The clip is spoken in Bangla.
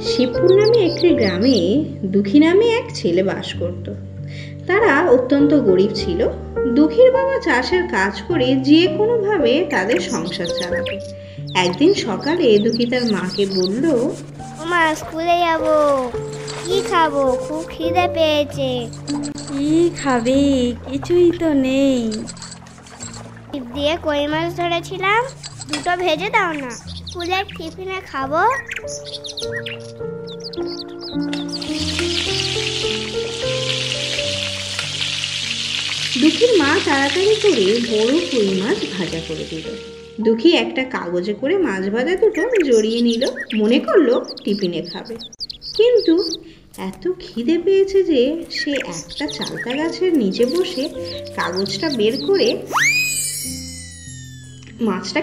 শিবপুর নামে একটি গ্রামে দুঃখী নামে এক ছেলে বাস করত। তারা অত্যন্ত গরিব ছিল। দুঃখীর বাবা চাষের কাজ করে যে কোনোভাবে তাদের সংসার চালাতো। একদিন সকালে দুঃখী তার মাকে বলল, মা, স্কুলে যাবো, কি খাবো? খুব খিদে পেয়েছে। কি খাবে? কিছুই তো নেই। ছিপ দিয়ে কই মাছ ধরেছিলাম, দুটো ভেজে দাও না, স্কুলের টিফিনে খাবো। দুঃখীর মা তাড়াতাড়ি করে বড় কই মাছ ভাজা করে দিল। দুঃখী একটা কাগজে করে মাছ ভাজা দুটো জড়িয়ে নিল, মনে করলো টিফিনে খাবে। কিন্তু এত খিদে পেয়েছে যে সে একটা চালতা গাছের নিচে বসে কাগজটা বের করে মাছটা